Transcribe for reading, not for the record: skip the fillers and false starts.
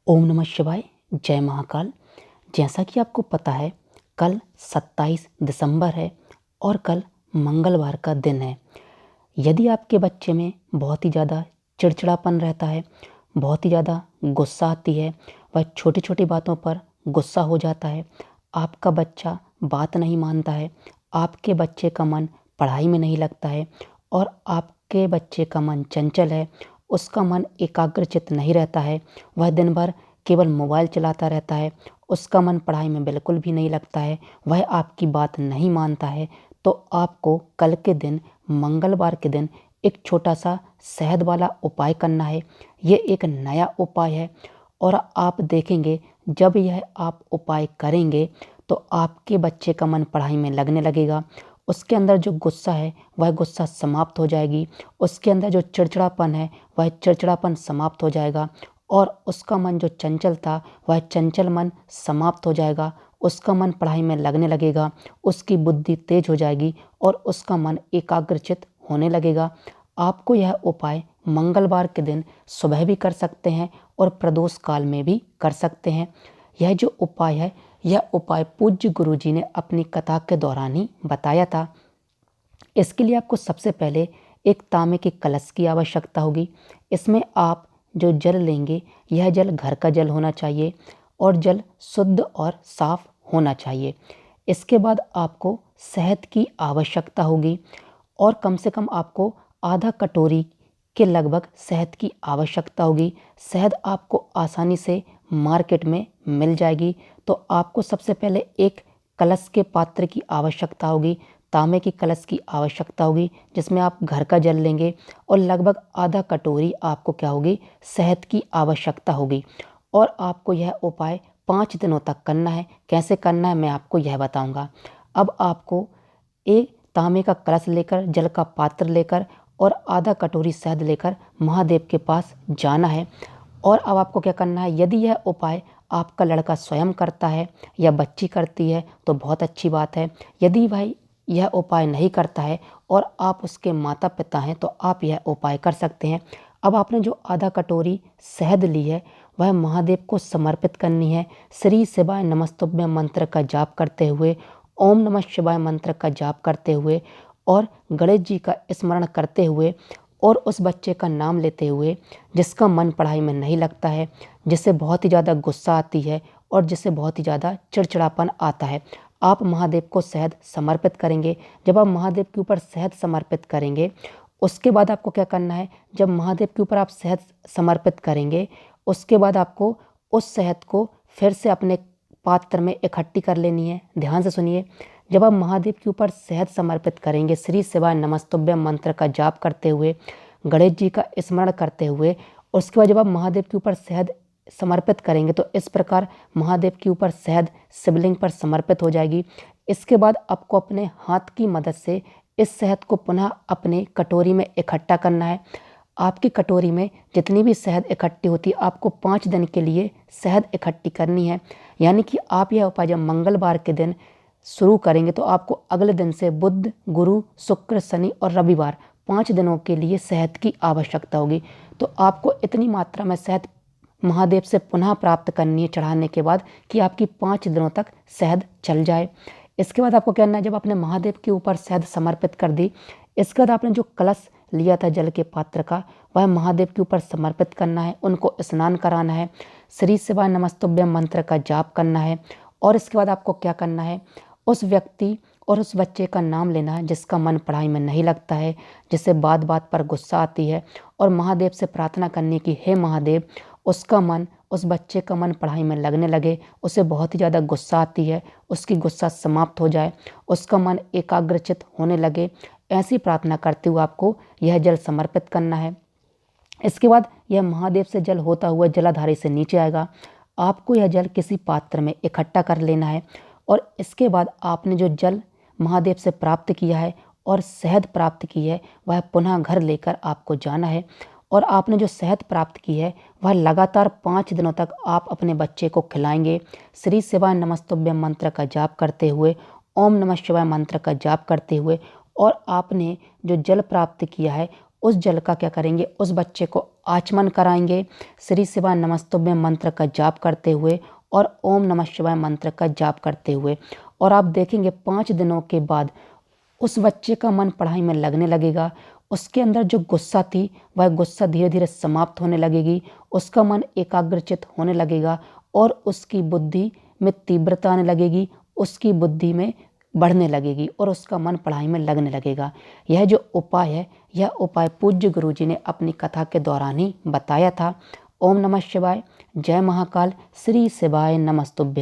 ओम नमः शिवाय। जय महाकाल। जैसा कि आपको पता है, कल 27 दिसंबर है और कल मंगलवार का दिन है। यदि आपके बच्चे में बहुत ही ज़्यादा चिड़चिड़ापन रहता है, बहुत ही ज़्यादा गुस्सा आती है, वह छोटी छोटी बातों पर गुस्सा हो जाता है, आपका बच्चा बात नहीं मानता है, आपके बच्चे का मन पढ़ाई में नहीं लगता है और आपके बच्चे का मन चंचल है, उसका मन एकाग्रचित नहीं रहता है, वह दिन भर केवल मोबाइल चलाता रहता है, उसका मन पढ़ाई में बिल्कुल भी नहीं लगता है, वह आपकी बात नहीं मानता है, तो आपको कल के दिन, मंगलवार के दिन, एक छोटा सा शहद वाला उपाय करना है। ये एक नया उपाय है और आप देखेंगे, जब यह आप उपाय करेंगे तो आपके बच्चे का मन पढ़ाई में लगने लगेगा। उसके अंदर जो गुस्सा है वह गुस्सा समाप्त हो जाएगी, उसके अंदर जो चिड़चिड़ापन है वह चिड़चिड़ापन समाप्त हो जाएगा और उसका मन जो चंचल था वह चंचल मन समाप्त हो जाएगा। उसका मन पढ़ाई में लगने लगेगा, उसकी बुद्धि तेज हो जाएगी और उसका मन एकाग्रचित होने लगेगा। आपको यह उपाय मंगलवार के दिन सुबह भी कर सकते हैं और प्रदोष काल में भी कर सकते हैं। यह जो उपाय है, यह उपाय पूज्य गुरुजी ने अपनी कथा के दौरान ही बताया था। इसके लिए आपको सबसे पहले एक तांबे के कलश की आवश्यकता होगी। इसमें आप जो जल लेंगे, यह जल घर का जल होना चाहिए और जल शुद्ध और साफ होना चाहिए। इसके बाद आपको शहद की आवश्यकता होगी और कम से कम आपको आधा कटोरी के लगभग शहद की आवश्यकता होगी। शहद आपको आसानी से मार्केट में मिल जाएगी। तो आपको सबसे पहले एक कलश के पात्र की आवश्यकता होगी, तांबे की कलश की आवश्यकता होगी, जिसमें आप घर का जल लेंगे और लगभग आधा कटोरी आपको क्या होगी, शहद की आवश्यकता होगी। और आपको यह उपाय 5 दिनों तक करना है। कैसे करना है मैं आपको यह बताऊंगा। अब आपको एक तांबे का कलश लेकर, जल का पात्र लेकर और आधा कटोरी शहद लेकर महादेव के पास जाना है। और अब आपको क्या करना है, यदि यह उपाय आपका लड़का स्वयं करता है या बच्ची करती है तो बहुत अच्छी बात है। यदि भाई यह उपाय नहीं करता है और आप उसके माता पिता हैं तो आप यह उपाय कर सकते हैं। अब आपने जो आधा कटोरी शहद ली है वह महादेव को समर्पित करनी है। श्री शिवाय नमस्तुभ्यं मंत्र का जाप करते हुए, ओम नमः शिवाय मंत्र का जाप करते हुए और गणेश जी का स्मरण करते हुए और उस बच्चे का नाम लेते हुए जिसका मन पढ़ाई में नहीं लगता है, जिसे बहुत ही ज़्यादा गुस्सा आती है और जिसे बहुत ही ज़्यादा चिड़चिड़ापन आता है, आप महादेव को शहद समर्पित करेंगे। जब आप महादेव के ऊपर शहद समर्पित करेंगे, उसके बाद आपको क्या करना है, जब महादेव के ऊपर आप शहद समर्पित करेंगे, उसके बाद आपको उस शहद को फिर से अपने पात्र में इकट्ठी कर लेनी है। ध्यान से सुनिए, जब आप महादेव के ऊपर शहद समर्पित करेंगे, श्री शिवाय नमस्तुभ्यं मंत्र का जाप करते हुए, गणेश जी का स्मरण करते हुए, उसके बाद जब आप महादेव के ऊपर शहद समर्पित करेंगे तो इस प्रकार महादेव के ऊपर शहद शिवलिंग पर समर्पित हो जाएगी। इसके बाद आपको अपने हाथ की मदद से इस शहद को पुनः अपने कटोरी में इकट्ठा करना है। आपकी कटोरी में जितनी भी शहद इकट्ठी होती है, आपको 5 दिन के लिए शहद इकट्ठी करनी है। यानी कि आप यह उपाय जब मंगलवार के दिन शुरू करेंगे तो आपको अगले दिन से बुध, गुरु, शुक्र, शनि और रविवार 5 दिनों के लिए शहद की आवश्यकता होगी। तो आपको इतनी मात्रा में शहद महादेव से पुनः प्राप्त करनी है चढ़ाने के बाद कि आपकी 5 दिनों तक शहद चल जाए। इसके बाद आपको क्या करना है, जब आपने महादेव के ऊपर शहद समर्पित कर दी, इसके बाद आपने जो कलश लिया था जल के पात्र का, वह महादेव के ऊपर समर्पित करना है, उनको स्नान कराना है, श्री शिवाय नमस्तुभ्यं मंत्र का जाप करना है। और इसके बाद आपको क्या करना है, उस व्यक्ति और उस बच्चे का नाम लेना है जिसका मन पढ़ाई में नहीं लगता है, जिसे बात बात पर गुस्सा आती है, और महादेव से प्रार्थना करनी कि हे महादेव, उसका मन, उस बच्चे का मन पढ़ाई में लगने लगे, उसे बहुत ही ज़्यादा गुस्सा आती है, उसकी गुस्सा समाप्त हो जाए, उसका मन एकाग्रचित होने लगे। ऐसी प्रार्थना करते हुए आपको यह जल समर्पित करना है। इसके बाद यह महादेव से जल होता हुआ जलाधारी से नीचे आएगा। आपको यह जल किसी पात्र में इकट्ठा कर लेना है और इसके बाद आपने जो जल महादेव से प्राप्त किया है और शहद प्राप्त की है, वह पुनः घर लेकर आपको जाना है। और आपने जो शहद प्राप्त की है वह लगातार 5 दिनों तक आप अपने बच्चे को खिलाएंगे। श्री शिवाय नमस्तुभ्यं मंत्र का जाप करते हुए, ओम नमः शिवाय मंत्र का जाप करते हुए, और आपने जो जल प्राप्त किया है उस जल का क्या करेंगे, उस बच्चे को आचमन कराएंगे श्री शिवाय नमस्तुभ्य मंत्र का जाप करते हुए और ओम नमः शिवाय मंत्र का जाप करते हुए। और आप देखेंगे 5 दिनों के बाद उस बच्चे का मन पढ़ाई में लगने लगेगा। उसके अंदर जो गुस्सा थी वह गुस्सा धीरे धीरे समाप्त होने लगेगी। उसका मन एकाग्रचित होने लगेगा और उसकी बुद्धि में तीव्रता आने लगेगी, उसकी बुद्धि में बढ़ने लगेगी और उसका मन पढ़ाई में लगने लगेगा। यह जो उपाय है, यह उपाय पूज्य गुरुजी ने अपनी कथा के दौरान ही बताया था। ओम नमः शिवाय, जय महाकाल, श्री शिवाय नमस्तुभ्यं।